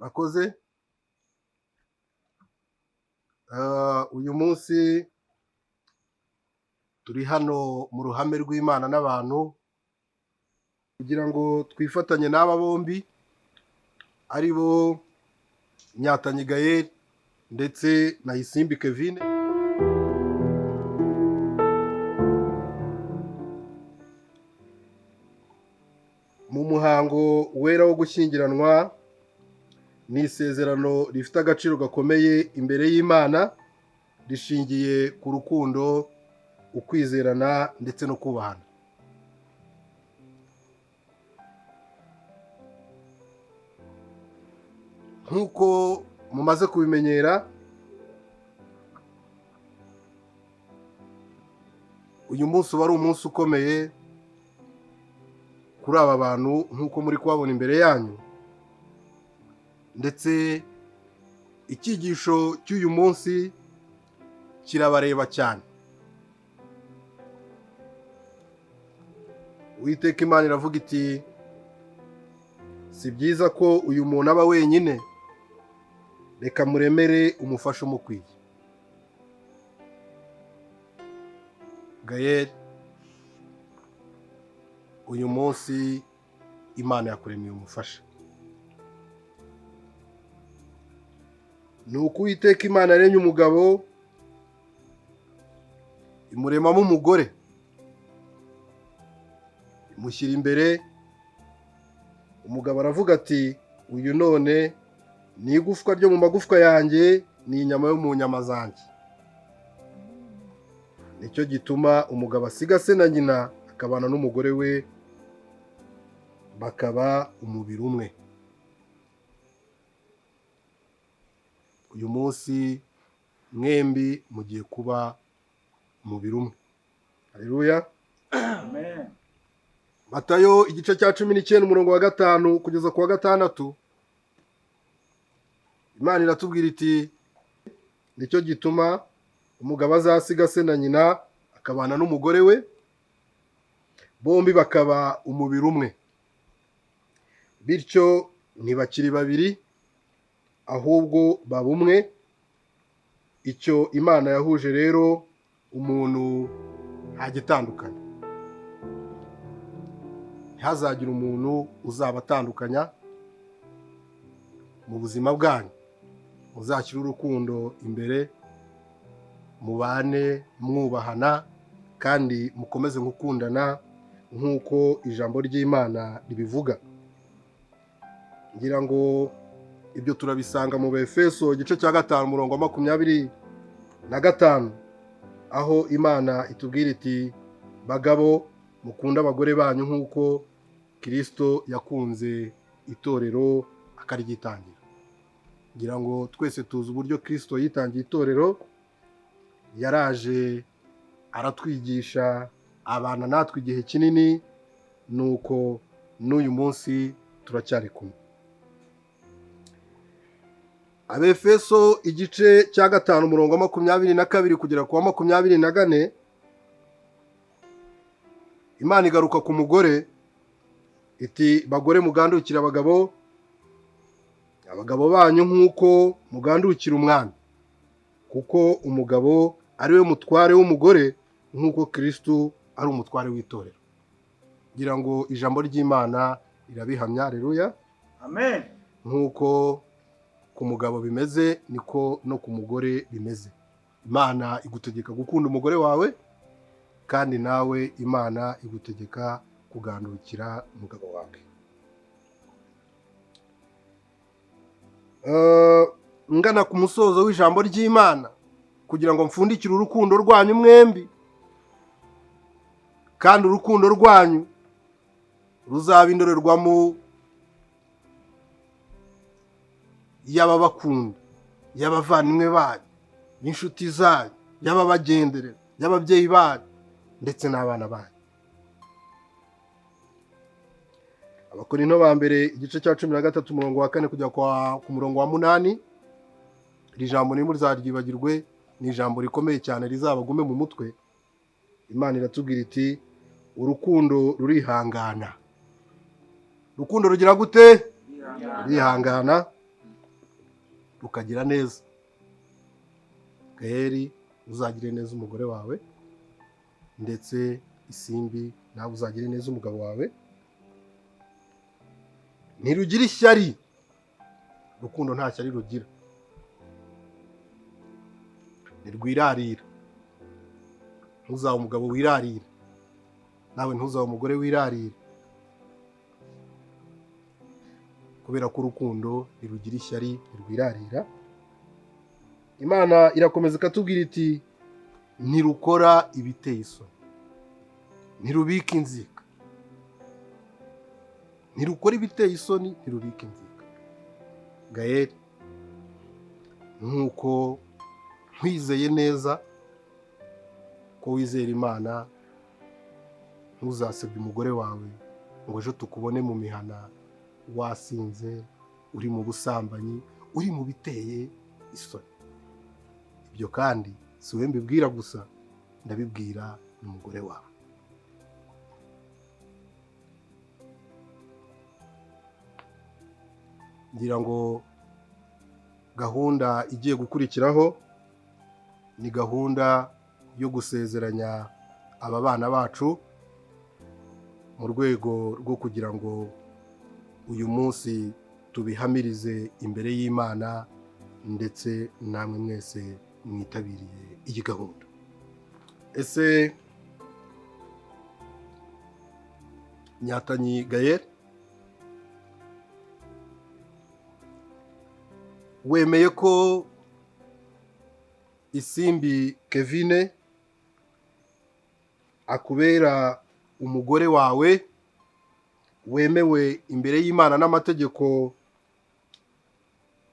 Murakoze. Uyu munsi turi hano mu ruhame rw'Imana n'abantu kugira ngo twifatanye n'aba bombi ari bo Nyatanyi Gaël ndetse na Isimbi Kevin. Mu muhango wera wo gushyingiranwa ni isezerano rifite agaciro gakomeye imbere y'Imana, rishingiye ku rukundo, ukwizerana ndetse no kubahana. Nk'uko mumaze kubimenyera, uyu munsi uba ari umunsi ukomeye kuri aba bantu nk'uko muri kubabona imbere yanyu, ndetse icyigisho cy'uyu munsi kirabareba cyane. Uwiteka Imana iravuga iti, si byiza ko uyu muntu aba wenyine, reka muremere umufasha umukwiye. Gaël, uyu munsi Imana yakuremeye umufasha. Ni uko Uwiteka Imana yaremye umugabo, imuremamo umugore, imushyira imbere. Umugabo aravuga ati, uyu none ni igufwa ryo mu magufwa yanjye, ni inyama yo mu nyama zanjye. Nicyo gituma umugabo asiga se na nyina, akabana n'umugore we, bakaba umubiri umwe. Uyu munsi mwembi mugiye kuba umubiri umwe. Haleluya. Amen. Matayo igice cya 19 umurongo wa 5 kugeza ku wa 6, Imana iratubwira iti, nicyo gituma umugabo azasiga se na nyina, akabana n'umugore we, bombi bakaba umubiri umwe. Bityo ntibakiri babiri, ahubwo baba umwe. Icyo Imana yahuje rero umuntu ntagitandukanye. Ntihazagira umuntu uzabatandukanya mu buzima bwanyu. Muzashyire urukundo imbere, mubane mwubahana, kandi mukomeze gukundana nk'uko ijambo ry'Imana ribivuga. Ngira ngo ibyo turabisanga mu Befeso igice cya 5 umurongo wa 25, aho Imana itubwira iti, bagabo mukunda abagore banyu nk'uko Kristo yakunze itorero akaryitangira. Ngira ngo twese tuzi uburyo Kristo yitangiye itorero. Yaraje aratwigisha, abana natwe igihe kinini, nuko n'uyu munsi turacyari kumwe. Abefeso igice cya 5 umurongo wa 22 kugera ku wa 24, Imana igaruka ku mugore iti, bagore mugandukira abagabo banyu nk'uko mugandukira umwami, kuko umugabo ari we mutware w'umugore nk'uko Kristo ari umutware w'itorero. Ngira ngo ijambo ry'Imana rirabihamya. Haleluya. Amen. Nk'uko ku mugabo bimeze, niko no ku mugore bimeze. Imana igutegeka gukunda umugore wawe, kandi nawe Imana igutegeka kugandukira umugabo wawe. Ngana ku musozo w'ijambo ry'Imana, kugira ngo mfundikire urukundo rwanyu mwembi, kandi urukundo rwanyu ruzaba indorerwamo y'ababakunda, y'abavandimwe banyu, y'inshuti zanyu, y'ababagenderera, y'ababyeyi banyu ndetse n'abana banyu. Abakorinto ba mbere igice cya 13 umurongo wa 4 kujya ku murongo wa 8, iri jambo ntimuzaryibagirwe, ni ijambo rikomeye cyane rizabagume mu mutwe. Imana iratubwira iti, urukundo rurihangana. Urukundo rugira gute? Rurihangana. rukagira neza. Gaël, uzagire neza umugore wawe, ndetse Isimbi nawe uzagire neza umugabo wawe. Ntirugira ishyari, urukundo nta shyari rugira. Ntirwirarira. Ntuzaba umugabo wirarira, nawe ntuzaba umugore wirarira, kubera ko urukundo ntirugira ishyari, ntirwirarira. Imana irakomeza ikatubwira iti ntirukora ibiteye isoni, ntirubika inzika. Ntirukora ibiteye isoni, ntirubika inzika. Gaël, nk'uko nkwizeye neza ko wizera Imana, ntuzasebye umugore wawe ngo ejo tukubone mu mihana wasinze, uri mu busambanyi, uri mu biteye isoni. Ibyo kandi si wowe mbibwira gusa, ndabibwira n'umugore wawe. Ngira ngo gahunda igiye gukurikiraho ni gahunda yo gusezeranya aba bana bacu, mu rwego rwo kugira ngo uyu munsi tubihamirize imbere y'Imana, ndetse namwe mwese mwitabiriye iyi gahunda. Ese Nyatanyi Gaël, wemeye ko Isimbi Kevine akubera umugore wawe, wemewe imbere y'Imana n'amategeko,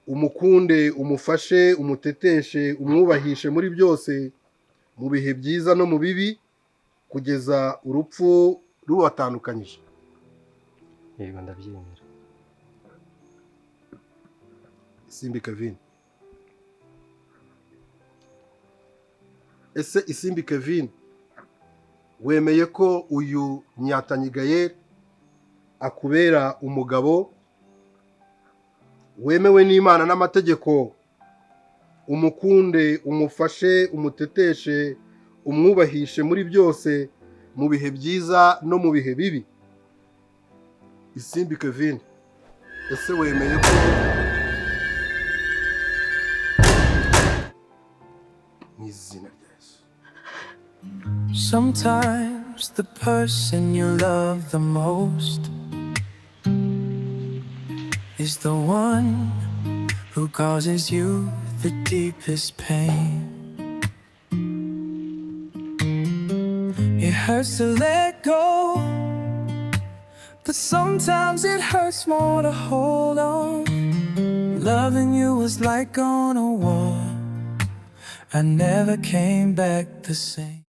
umukunde, umufashe, umuteteshe, umwubahishe muri byose, mu bihe byiza no mu bibi, kugeza urupfu rubatandukanyije? Yego, ndabyemera. Isimbi Kevine. Ese Isimbi Kevine, wemeye ko uyu Nyatanyi Gaël akubera umugabo, wemewe n'Imana n'amategeko, umukunde, umufashe, umuteteshe, umwubahishe muri byose, mu bihe byiza no mu bihe bibi? Isimbi Kevine, ese wemeye ko mu izina rya Yesu? Sometimes the person you love the most is the one who causes you the deepest pain. It hurts to let go, but sometimes it hurts more to hold on. Loving you was like going to war. I never came back the same.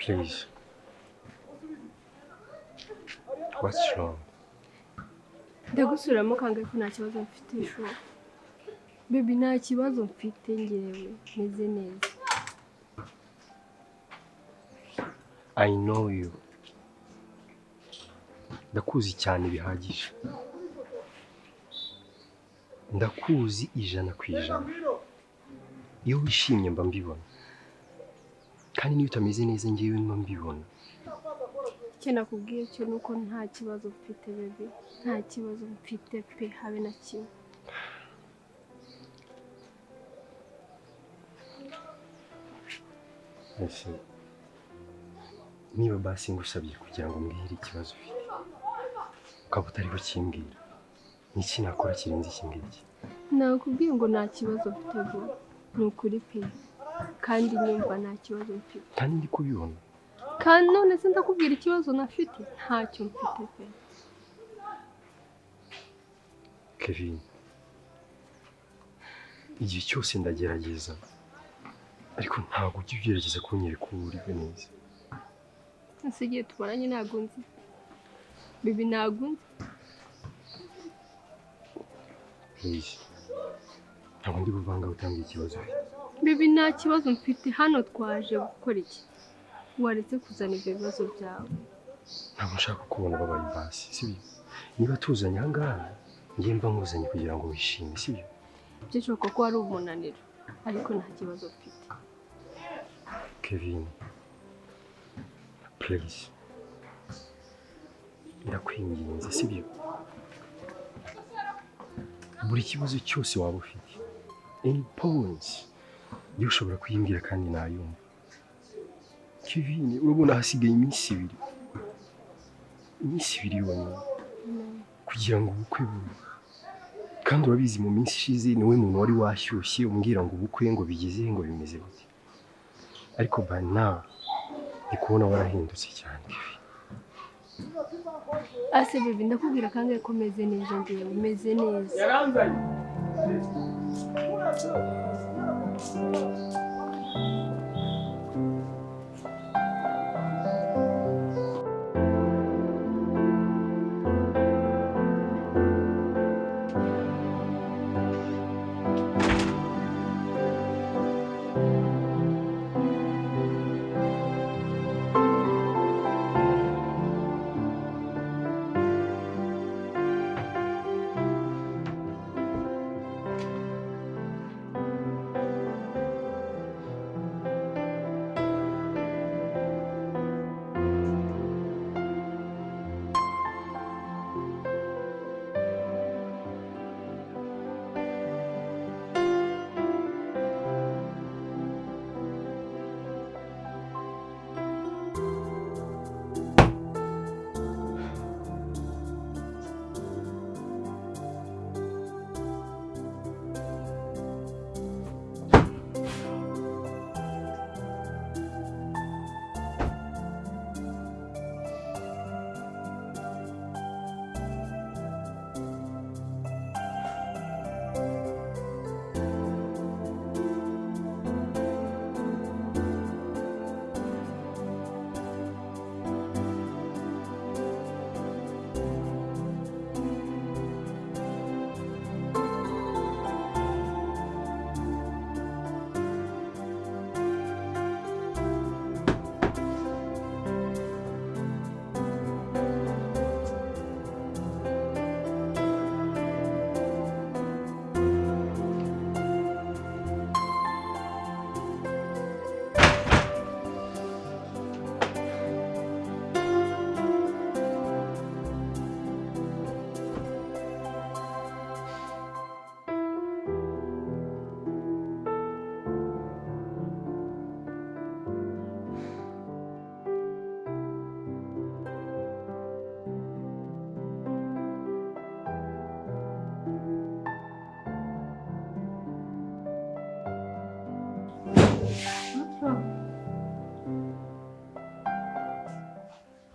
Please. What's wrong? Ndagusubiramo kangahe ko nta kibazo mfite sho. Baby nta kibazo mfite ngewe meze neza. I know you. Ndakuzi cyane bihagije. Ndakuzi 100%. Iyo wishimye mba mbibona. Kandi niyo utameze neza ngewe mba mbibona. Icyo nakubwiye cyo nuko nta kibazo mfite baby. Nta kibazo mfite pe habe na kimwe. Ese niba basi ngusabye kugira ngo mbwire ikibazo ufite ukaba utari bukimbwira n'iki nakora kirenze iki ngiki? Nakubwiye ngo nta kibazo mfite bwo. Ni ukuri pe. Kandi nyumva nta kibazo mfite. Kandi ndi kubibona. Kandi none se ndakubwira ikibazo nafite ntacyo mfite pe. Kevin, igihe cyose ndagerageza ariko ntabwo ujya ugerageza kunyereka uwo uri neza. Ese igihe tumaranye ntabwo nzi. Bibi ntabwo nzi. Please, ntabwo ndi buvanga utambye ikibazo ufite. Bibi nta kibazo mfite hano twaje gukora iki? Waretse kuzana ibyo bibazo byawe. Ntabwo nshaka kubona babaye basi, sibyo? Niba tuzanye ahangaha njye mba nkuzanye kugira ngo wishime, sibyo? Byishoboka ko ari umunaniro ariko nta kibazo mfite. Kevin, please, ndakwinginze, sibyo? Buri kibazo cyose waba ufite, any points, njye ushobora kuyimbwira kandi nayumva. Kevin, urabona hasigaye iminsi 2. Iminsi 2 yonyine kugira ngo ubukwe bube. Kandi urabizi mu minsi ishize niwe muntu wari washyushye umbwira ngo ubukwe ngo bigeze ngo bimeze gute. Ariko by now ndi kubona warahindutse cyane. Ase baby ndakubwira kangahe ko meze neza ngewe meze neza. Yaranzanye.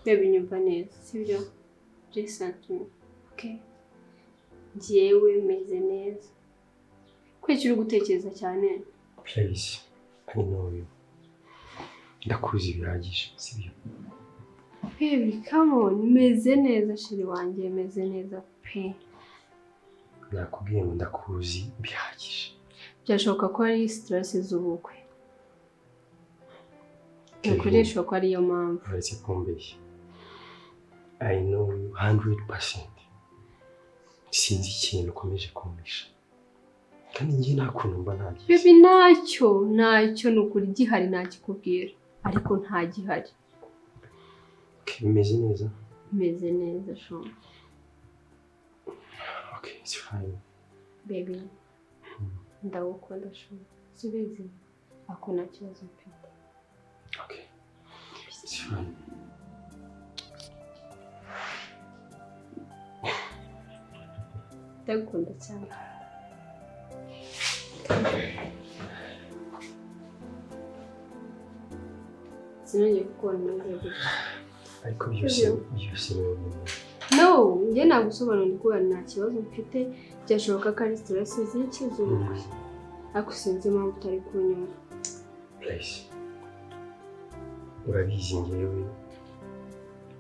Baby nyumva neza sibyo? Listen to me, okay? Njyewe meze neza. Kwiki uri gutekereza cyane? Please, I know you. ndakuzi bihagije sibyo Baby, come on, meze neza shiri wanjye, meze neza pe. nakubwiye ngo ndakuzi bihagije Byashoboka ko ari stress z'ubukwe. Nakoresha ko ari yo mpamvu. uretse kumbeshya I know you 100%. Sinzi ikintu ukomeje kumisha kandi njye nta kuntu mba nagize. Baby, ntacyo nukuri gihari nakikubwira ariko nta gihari. Bimeze neza? Meze neza sho. Okay, it's fine. Baby, ndagukunda sho. Sibizi ako nta kibazo mfite. Okay, it's fine. Ndagukunda cyane. Sinongeye kukubona neza gutya. Ariko byose ni wowe. No, njye nagusobanurira ko nta kibazo mfite, byashoboka ko ari stress z'ikizungu. Ariko sinzi impamvu utari kunyumva. Please. Urabizi njyewe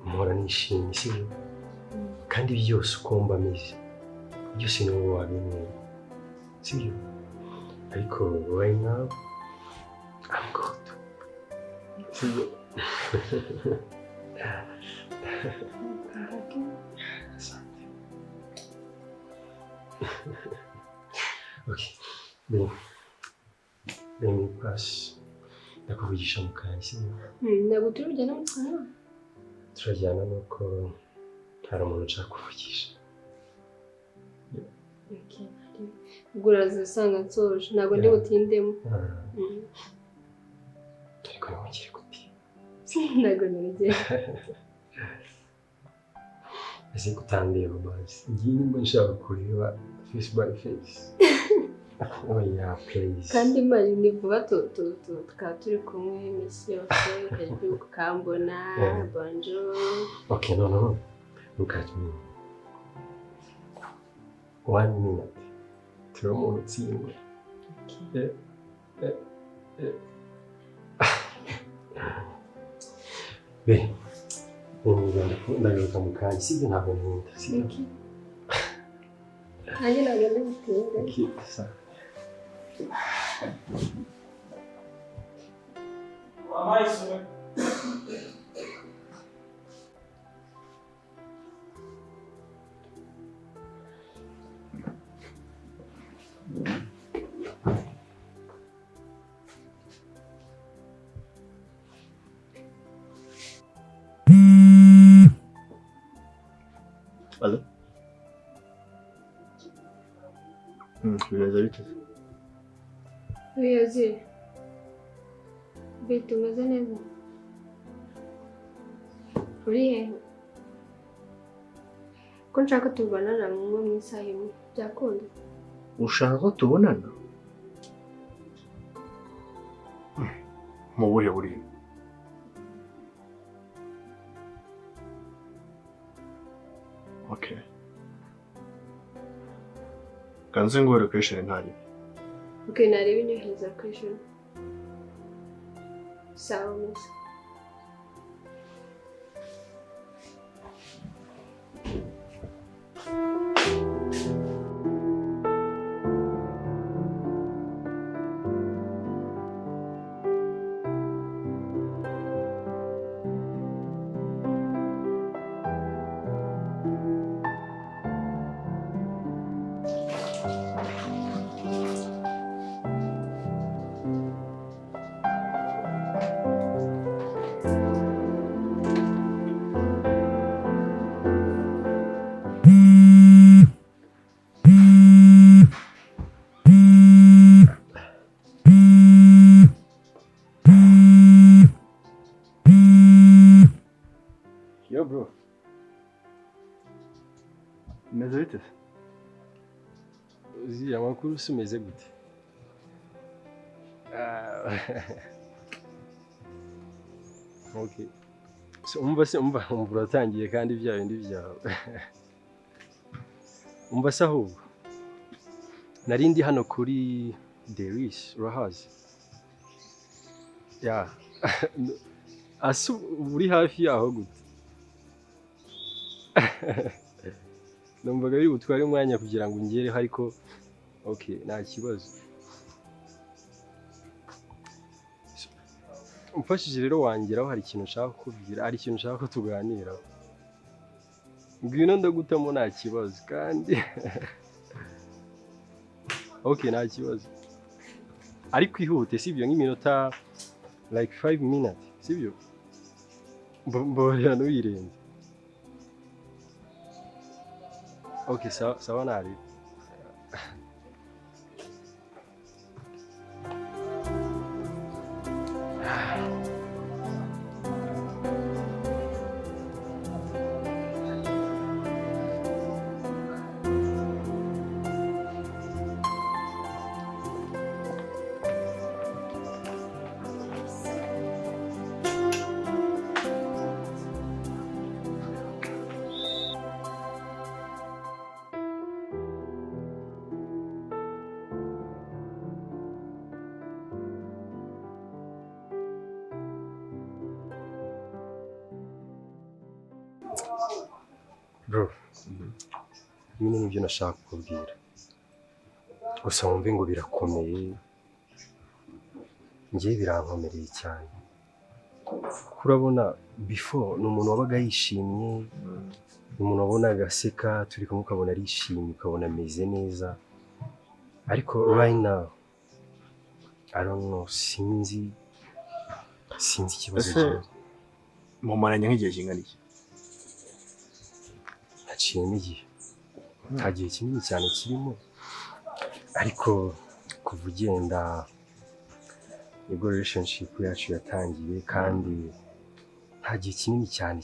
mpora nishimye sibyo? Kandi byose uko mba meze byose ni wowe wabimenya sibyo? Ariko right now I'm good. Sibyo? Okay. Let me pass. Ndakuvugisha mu kanya sibyo? Ntabwo turi bujyana mu kanwa. Turajyana nuko hari umuntu nshaka kuvugisha. Okay. Ubwo urazisanga nsoje ntabwo ndi butindemo. Ariko ntimugire guti. Ntabwo nigeze. Ese kutandeba basi. Ngiye nimba nshaka kureba face by face. Oh yeah, please. Kandi mari ni vuba tukaba turi kumwe iminsi yose ukajya ukambona bonjour. Okay, no. Look at me. 1 minute. Turamo utsindwe. Okay. Ndagaruka mu kanya sibyo ntabwo nkunda sibyo? Nanjye ntabwo ndabitinde. Okay, sa. Alô? Bimeze bite? Uyazi. Bite umeze neza? Uri he? Ko nshaka tubonana mu isaha imwe byakunda. Ushaka ko tubonana? Mu buhe buryo? Okay. Kanze ngo location ntari. Okay, nareba inyohereza location. Sawa. Yo bro. Bimeze bite? Uzi amakuru umeze gute? Okay. So umva uratangiye kandi bya bindi byawe. Umva se ahubwo. Narindi hano kuri Deris urahazi. Yeah. Asu uri hafi yaho gute? Numvaga biri butware umwanya kugira ngo ngereho ariko okay nta kibazo. Umfashije rero wangeraho hari ikintu nshaka kukubwira, hari ikintu nshaka ko tuganiraho. Ngwino ndagutamo nta kibazo kandi okay nta kibazo. Ariko ihute sibyo nk'iminota like 5 minutes sibyo? Mborera ntuyirenze. Okay sawa nari. Bro, bimwe n'ibyo nashaka kukubwira. Gusa wumve ngo birakomeye. Ngiye birankomereye cyane. Kurabona before ni umuntu wabaga yishimye, ni umuntu wabona agaseka, turi kumwe ukabona arishimye, ukabona ameze neza. Ariko right now, I don't know, sinzi ikibazo cyawe. Mumaranye nk'igihe kingana iki? Haciyemo igihe. Nta gihe kinini cyane kirimo. Ariko kuva ugenda nibwo relationship yacu yatangiye kandi nta gihe kinini cyane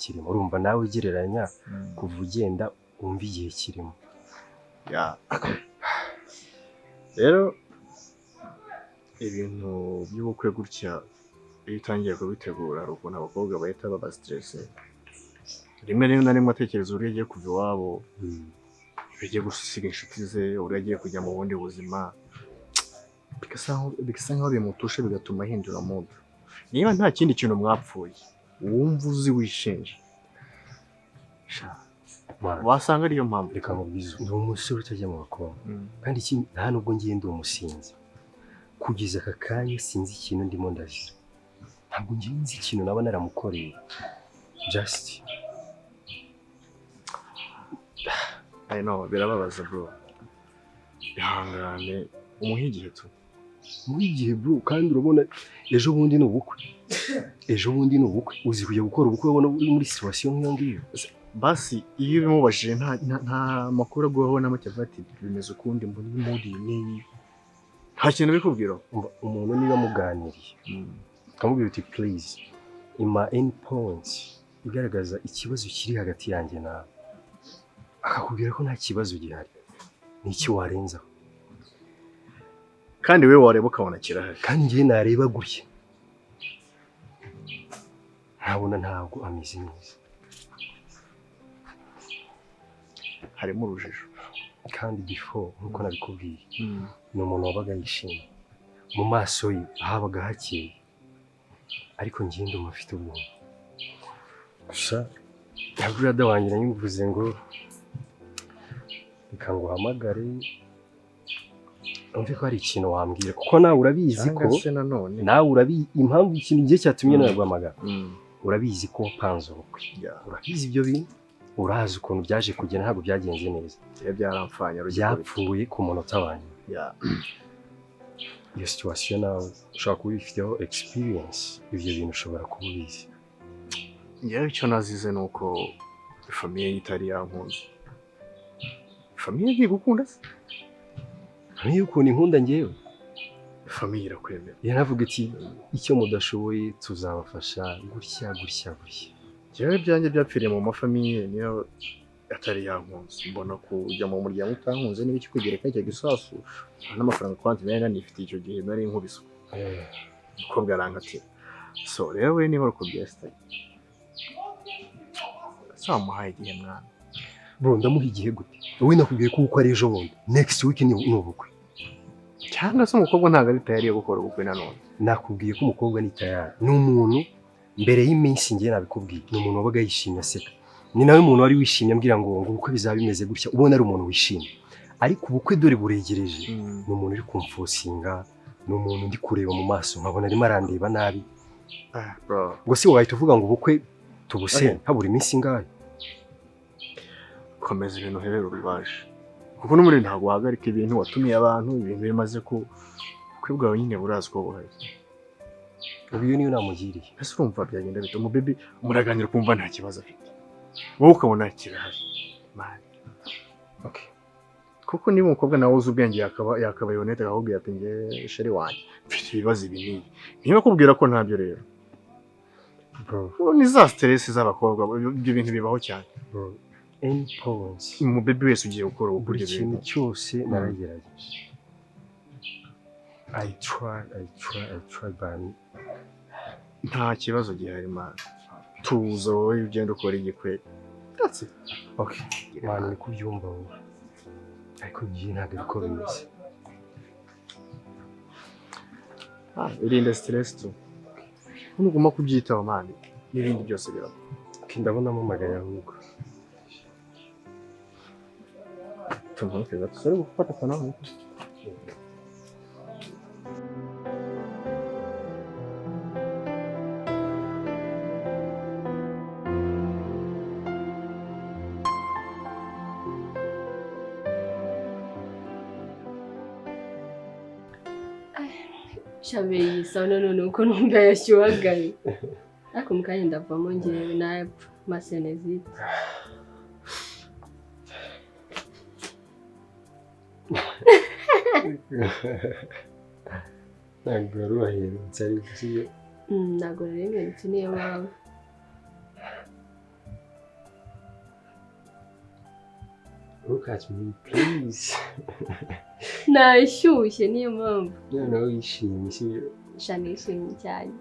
kirimo. Urumva nawe ugereranya kuva ugenda wumva igihe kirimo. Rero ibintu by'ubukwe gutya iyo utangiye kubitegura hari ukuntu abakobwa bahita baba stress. Rimwe na rimwe atekereza uburyo agiye kuva iwabo, agiye gusiga inshuti ze, uburyo agiye kujya mu bundi buzima. Bigasa nkaho bimutushe bigatuma ahindura mood. Niba nta kindi kintu mwapfuye wumva uzi wishenje, wasanga ariyo mpamvu. Reka mubwize ndi umusore utajya mu bakobwa kandi nta nubwo ngiye ndi umusinzi. Kugeza aka kanya sinzi ikintu ndimo ndazira. Ntabwo ngiye nzi ikintu naba naramukoreye. Just I know birababaza bro. Ihangane umuhe igihe tu. Muri igihe bro kandi urabona ejo bundi ni ubukwe. Uzi kujya gukora ubukwe ubona uri muri situation nk'iyo ngiyo. Basi iyo bimubashije nta makuru aguhaho na make ati bimeze ukundi muri mood ni nta kintu bikubwira. Umuntu niba muganiriye kamubwira uti please in my end points igaragaza ikibazo kiri hagati yanjye nawe, akakubwira ko nta kibazo gihari, ni iki warenzaho kandi we wareba ukabona kirahari. Kandi ngiye nareba gutya ntabona ntabwo ameze neza, harimo urujijo. Kandi before nkuko nabikubwiye ni umuntu wabaga yishimye, mu maso ye habaga hakeye, ariko ngiye ndumva afite ubwoba. Gusa ntabwo urada wanjye nanyuvuze ngo reka nguhamagare umve ko hari ikintu wambwira, kuko nawe urabizi ko impamvu ikintu gihe cyatumye naguhamagara. Urabizi ko wapanze ubukwe, urabizi ibyo bintu, urazi ukuntu byaje kugenda ntabwo byagenze neza. Byaramfanya byapfuye ku munota wanjye. Iyo situation nawe ushobora kuba ubifiteho experience, ibyo bintu ushobora kuba ubizi. Njyewe icyo nazize ni uko famiye itari yankunze. Famiye ntigukunda se? Famiye ukuntu inkunda njyewe? Famiye irakwemera. Yaravuga ati icyo mudashoboye tuzabafasha gutya. Njyewe byanjye byapfiriye mu mafamiye niyo atari yankunze. Mbona kujya mu muryango utankunze niba ikikugereka icyo gisasu n'amafaranga kwanze nari nanifite icyo gihe nari nkubiswe. Uko bwarangati. So rero we niba uko byesta samuhaye igihe mwana. Bro ndamuha igihe gute? Wowe nakubwiye ko uko ari ejo bundi next week ni ubukwe. Cyangwa se umukobwa ntago ari tayari yo gukora ubukwe nanone. nakubwiye ko umukobwa ni tayari ni umuntu mbere y'iminsi ngiye nabikubwiye ni umuntu wabaga yishimye aseka ni nawe umuntu wari wishimye ambwira ngo ubukwe bizaba bimeze gutya ubona ari umuntu wishimye ariko ubukwe dore buregereje ni umuntu uri kumfosinga ni umuntu ndi kureba mu maso nkabona arimo arandeba nabi ngo si wahita uvuga ngo ubukwe tubusene habura iminsi ingahe komeza ibintu uherera urubaje kuko n'umuri ntabwo wahagarika ibintu watumiye abantu ibintu bimaze ku ubukwe bwawe nyine burazi ko buhari ubu iyo niyo namugiriye ese urumva byagenda bita umubebi muraganira kumva nta kibazo afite wowe ukabona kirahari okay kuko niba umukobwa nawe uzi ubwenge yakaba yonete akakubwira ati nge sheri wanjye mfite ibibazo ibi n'ibi niba akubwira ko ntabyo rero bro ni za stress z'abakobwa ibyo bintu bibaho cyane bro any points umubebi wese ugiye gukora uburyo ikintu cyose naragerageje I try but nta kibazo gihari man tuza wowe ugenda ukora igikwe that's it okay man ni kubyumva wowe ariko ngiye ntabwo ariko bimeze irinde stress tu ntugomba kubyitaho man n'ibindi byose biraba ndabonamo amaganya ahubwo tumukeza tusore gufata kanama shabe yisa none uko numva yashyuhagaye ariko mukanye ndavamo ngewe na masenezite ntabwo rubaherutse ari gusiye ntabwo rero niyo mpamvu look at me please nashyushye niyo mpamvu noneho wishimye sibyo nishimye cyane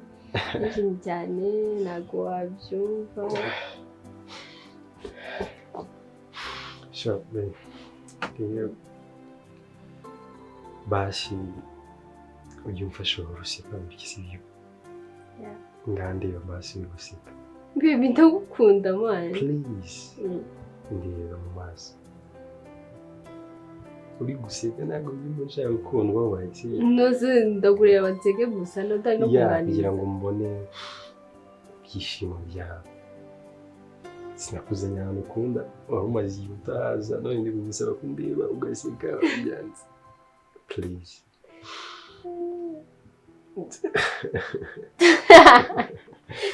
nishimye cyane ntabwo wabyumva sure rero basi ujya umfasha urusika mbiki sibyo ngandeba basi urusika bibi ndagukunda mwana please ndeba mu maso uri guseka ntabwo bimwe nshaka gukundwa wabaye sibyo noze ndagureba nseke gusa ndari no kuganira kugira ngo mbone ibyishimo byawe sinakuzanye ahantu ukunda wari umaze igihe utahaza none ndi kugusaba kundeba ugaseka byanze please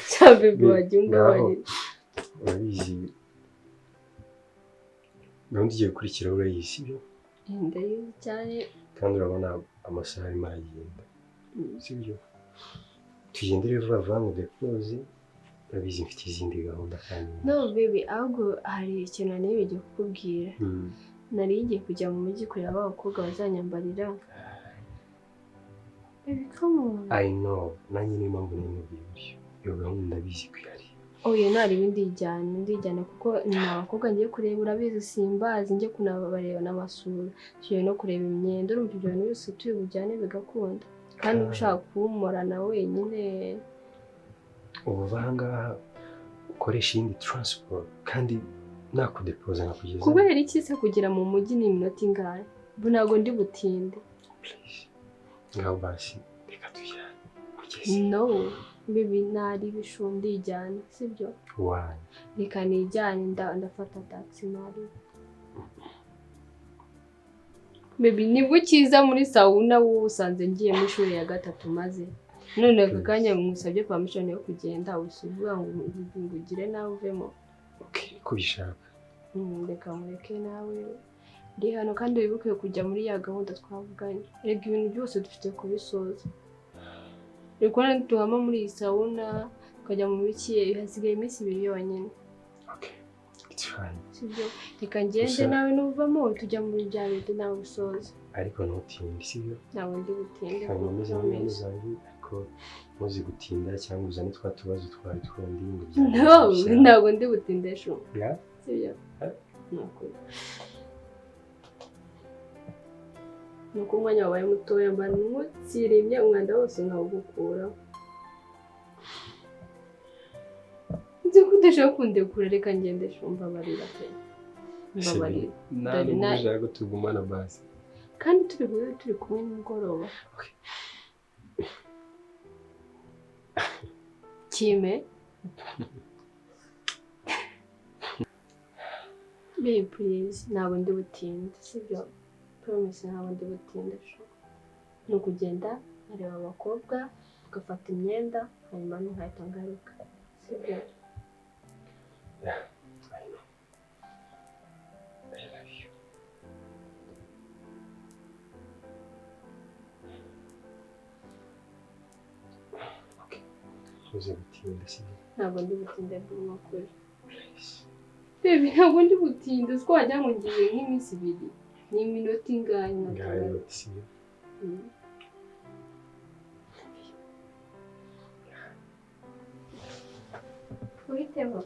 Chabe bwaje ungabanye urabizi gahunda igiye gukurikira urayizi sibyo ndayizi cyane kandi urabona amasaha arimo aragenda sibyo tugendere vuba vuba ngo depoze urabizi mfite izindi gahunda kandi no baby ahubwo hari ikintu nibigiye kukubwira nari ngiye kujya mu mujyi kureba abakobwa bazanyambarira baby come on I know nanjye niyo mpamvu nimubwiye buryo iyo gahunda ndabizi ko ihari oya nari ndijyana kuko ni abakobwa ngiye kureba urabizi simbazi njye kunabareba n'amasura tugiye no kureba imyenda urumva ibyo bintu byose turi bujyane bigakunda kandi ushaka kuwumorana wenyine ubu vangaha ukoresha iyindi transport kandi nakudepoza nkakugeza kubera iki se kugera mu mujyi ni iminota ingahe ubu ntabwo ndi butinde please ngaho basi reka tujyane kugeza no bibi nari bishundi ijyane sibyo why reka nijyane ndafata taxi nari bibi nibwo kiza muri sauna wowe usanze ngiye mu ishuri ya gatatu maze none akanya musabye permission yo kugenda usuvuga ngo ngugire nawe uvemo okay ko bishaka reka mureke nawe ndi hano kandi wibuke kujya muri ya gahunda twavuganye rega ibintu byose dufite kubisoza reka tuhama muri iyi sauna ukajya mu biki hasigaye iminsi 2 yonyine okay it's fine sibyo reka ngende nawe nuvamo tujya muri bya bintu nawe usoza ariko ntutinde sibyo nawe ndi butinde kandi meze neza ariko muzi gutinda cyangwa uzane twa tubazo twari twundi ngo no ntabwo ndi butinde sho yeah sibyo nako nuko umwanya wabaye mutoya mba ntutsirimye umwanda wose nkawugukuraho. Nzi ko udashaka kundekura reka ngende shumva barira pe. Mbabarira. Ntabwo ko tugumana basi. Kandi turi kumwe nimugoroba. Kime? Babe please, ntabwo ndi butinde, sibyo? Promise ntabwo ndi butinde sho. Ni ukugenda areba abakobwa, ugafata imyenda, hanyuma nkahita ngaruka. Sibyo? Yeah, I know. I love you. Okay. Uze gutinda sibyo? Ntabwo ndi butinde ndimo kuri. Please. Baby ntabwo ndi butinde, uko wajya ngo ngiye nk'iminsi 2. Ni iminota ingahe Gaël sibyo? Uhitemo.